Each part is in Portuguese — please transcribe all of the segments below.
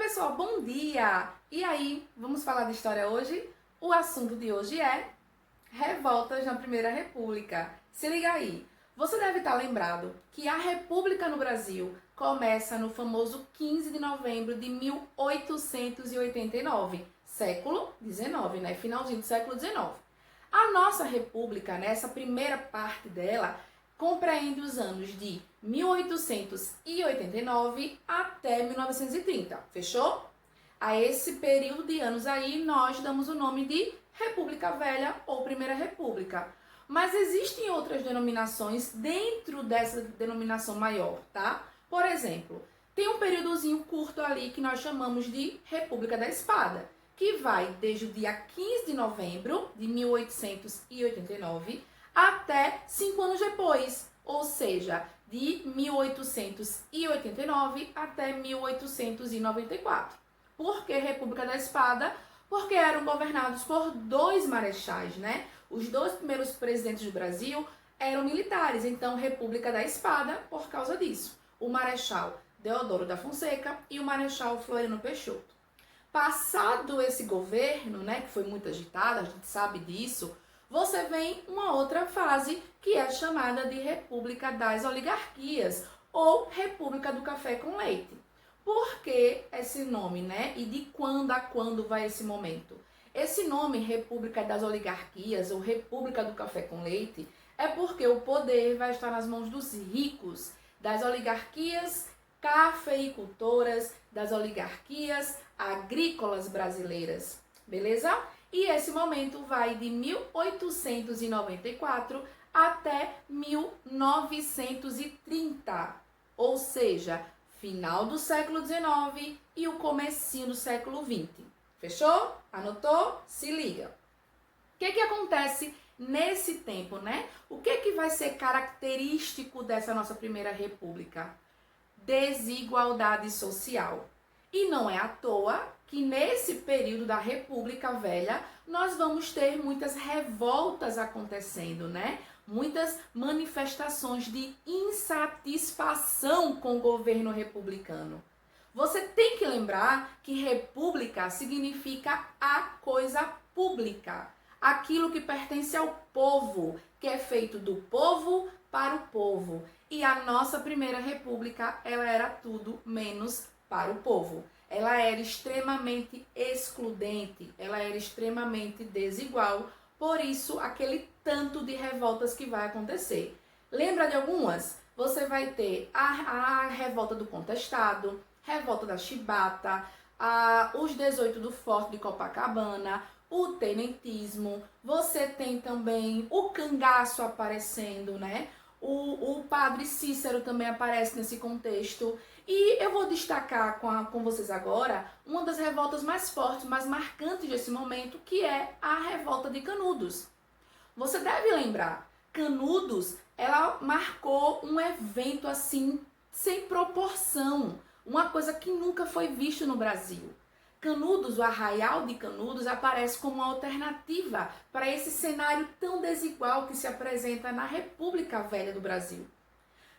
pessoal, bom dia! E aí, vamos falar de história hoje? O assunto de hoje é revoltas na Primeira República. Se liga aí, você deve estar lembrado que a República no Brasil começa no famoso 15 de novembro de 1889, século XIX, né? Finalzinho do século XIX. A nossa República, nessa primeira parte dela, compreende os anos de 1889 até 1930, fechou? A esse período de anos aí, nós damos o nome de República Velha ou Primeira República. Mas existem outras denominações dentro dessa denominação maior, tá? Por exemplo, tem um períodozinho curto ali que nós chamamos de República da Espada, que vai desde o dia 15 de novembro de 1889 até 5 anos depois, ou seja, de 1889 até 1894. Por que República da Espada? Porque eram governados por dois marechais, né? Os dois primeiros presidentes do Brasil eram militares, então República da Espada por causa disso. O marechal Deodoro da Fonseca e o marechal Floriano Peixoto. Passado esse governo, né, que foi muito agitado, a gente sabe disso, você vem uma outra fase que é chamada de República das Oligarquias ou República do Café com Leite. Por que esse nome, né? E de quando a quando vai esse momento? Esse nome, República das Oligarquias ou República do Café com Leite, é porque o poder vai estar nas mãos dos ricos, das oligarquias cafeicultoras, das oligarquias agrícolas brasileiras, beleza? E esse momento vai de 1894 até 1930, ou seja, final do século XIX e o comecinho do século XX. Fechou? Anotou? Se liga. O que acontece nesse tempo, né? O que vai ser característico dessa nossa primeira república? Desigualdade social. E não é à toa que nesse período da República Velha nós vamos ter muitas revoltas acontecendo, né? Muitas manifestações de insatisfação com o governo republicano. Você tem que lembrar que república significa a coisa pública, aquilo que pertence ao povo, que é feito do povo para o povo. E a nossa primeira república, ela era tudo menos para o povo. Ela era extremamente excludente, ela era extremamente desigual, por isso aquele tanto de revoltas que vai acontecer. Lembra de algumas? Você vai ter a revolta do Contestado, revolta da Chibata, os 18 do Forte de Copacabana, o tenentismo, você tem também o cangaço aparecendo, né? O padre Cícero também aparece nesse contexto. E eu vou destacar com vocês agora uma das revoltas mais fortes, mais marcantes desse momento, que é a revolta de Canudos. Você deve lembrar, Canudos, ela marcou um evento assim, sem proporção, uma coisa que nunca foi visto no Brasil. Canudos, o Arraial de Canudos, aparece como uma alternativa para esse cenário tão desigual que se apresenta na República Velha do Brasil.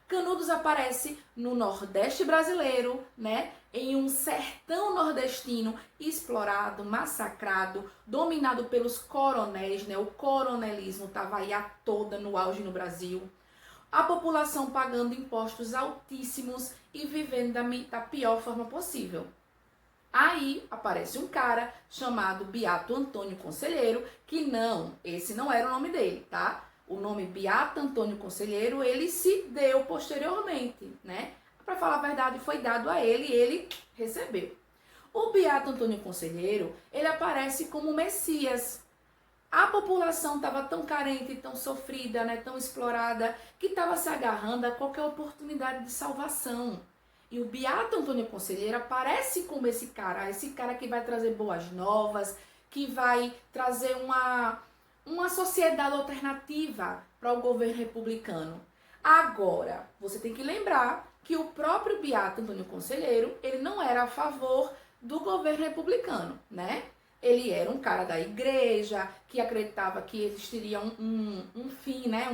Canudos aparece no Nordeste brasileiro, né? Em um sertão nordestino explorado, massacrado, dominado pelos coronéis, né? O coronelismo estava aí a toda no auge no Brasil. A população pagando impostos altíssimos e vivendo da pior forma possível. Aí aparece um cara chamado Beato Antônio Conselheiro, que esse não era o nome dele, tá? O nome Beato Antônio Conselheiro, ele se deu posteriormente, né? Para falar a verdade, foi dado a ele e ele recebeu. O Beato Antônio Conselheiro, ele aparece como Messias. A população estava tão carente, tão sofrida, né? Tão explorada, que estava se agarrando a qualquer oportunidade de salvação. E o Beato Antônio Conselheiro aparece como esse cara que vai trazer boas novas, que vai trazer uma sociedade alternativa para o governo republicano. Agora, você tem que lembrar que o próprio Beato Antônio Conselheiro, ele não era a favor do governo republicano, né? Ele era um cara da igreja, que acreditava que existiria um fim, né?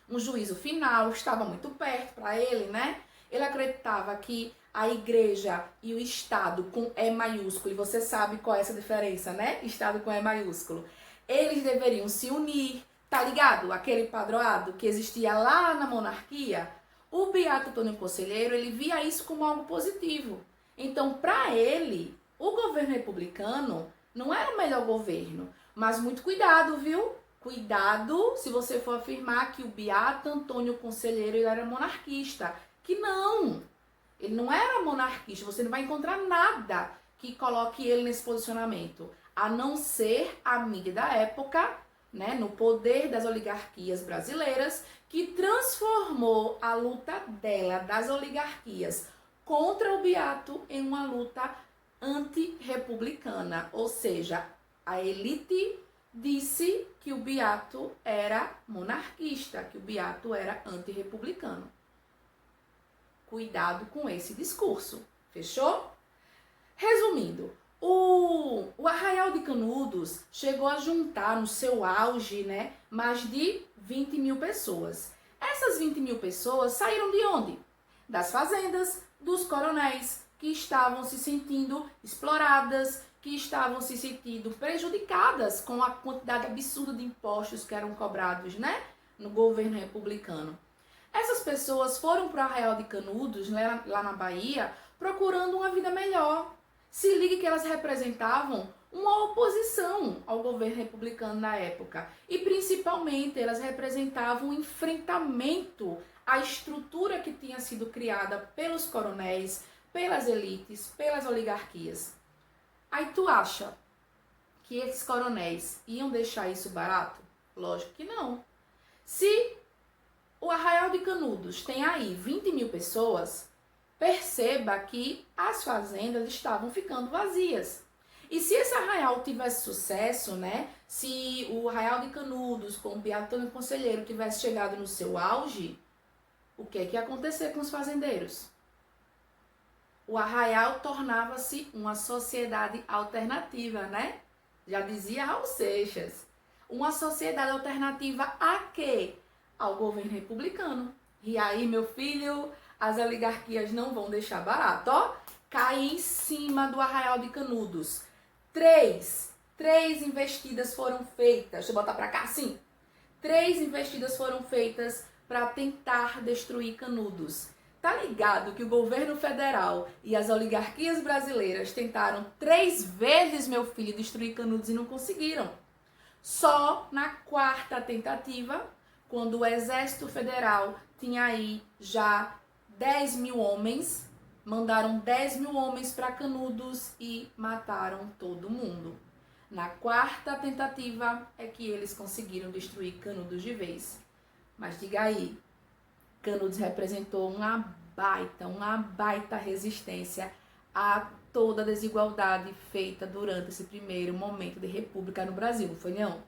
Um juízo final, estava muito perto para ele, né? Ele acreditava que a igreja e o Estado com E maiúsculo, e você sabe qual é essa diferença, né? Estado com E maiúsculo. Eles deveriam se unir, tá ligado? Aquele padroado que existia lá na monarquia. O Beato Antônio Conselheiro, ele via isso como algo positivo. Então, para ele, o governo republicano não era o melhor governo. Mas muito cuidado, viu? Cuidado se você for afirmar que o Beato Antônio Conselheiro ele era monarquista. Que não! Ele não era monarquista. Você não vai encontrar nada que coloque ele nesse posicionamento. A não ser a mídia da época, né, no poder das oligarquias brasileiras, que transformou a luta dela, das oligarquias, contra o Beato em uma luta antirrepublicana. Ou seja, a elite disse que o Beato era monarquista, que o Beato era antirrepublicano. Cuidado com esse discurso, fechou? Resumindo, o Arraial de Canudos chegou a juntar no seu auge, né, mais de 20 mil pessoas. Essas 20 mil pessoas saíram de onde? Das fazendas dos coronéis, que estavam se sentindo exploradas, que estavam se sentindo prejudicadas com a quantidade absurda de impostos que eram cobrados, né, no governo republicano. Essas pessoas foram para o Arraial de Canudos, né, lá na Bahia, procurando uma vida melhor. Se ligue que elas representavam uma oposição ao governo republicano na época. E principalmente elas representavam um enfrentamento à estrutura que tinha sido criada pelos coronéis, pelas elites, pelas oligarquias. Aí tu acha que esses coronéis iam deixar isso barato? Lógico que não. Se o Arraial de Canudos tem aí 20 mil pessoas, perceba que as fazendas estavam ficando vazias. E se esse arraial tivesse sucesso, né? Se o Arraial de Canudos, com o Beato Antônio Conselheiro, tivesse chegado no seu auge, o que ia acontecer com os fazendeiros? O arraial tornava-se uma sociedade alternativa, né? Já dizia Raul Seixas. Uma sociedade alternativa a quê? Ao governo republicano. E aí, meu filho, as oligarquias não vão deixar barato, ó. Cai em cima do Arraial de Canudos. Três investidas foram feitas. Deixa eu botar pra cá, assim. 3 investidas foram feitas para tentar destruir Canudos. Tá ligado que o governo federal e as oligarquias brasileiras tentaram 3 vezes, meu filho, destruir Canudos e não conseguiram. Só na 4ª tentativa, quando o Exército Federal tinha aí já 10 mil homens, mandaram 10 mil homens para Canudos e mataram todo mundo. Na 4ª tentativa é que eles conseguiram destruir Canudos de vez. Mas diga aí, Canudos representou uma baita resistência a toda a desigualdade feita durante esse primeiro momento de república no Brasil, não foi não?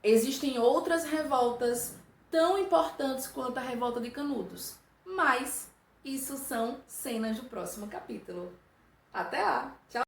Existem outras revoltas tão importantes quanto a revolta de Canudos, mas isso são cenas do próximo capítulo. Até lá! Tchau!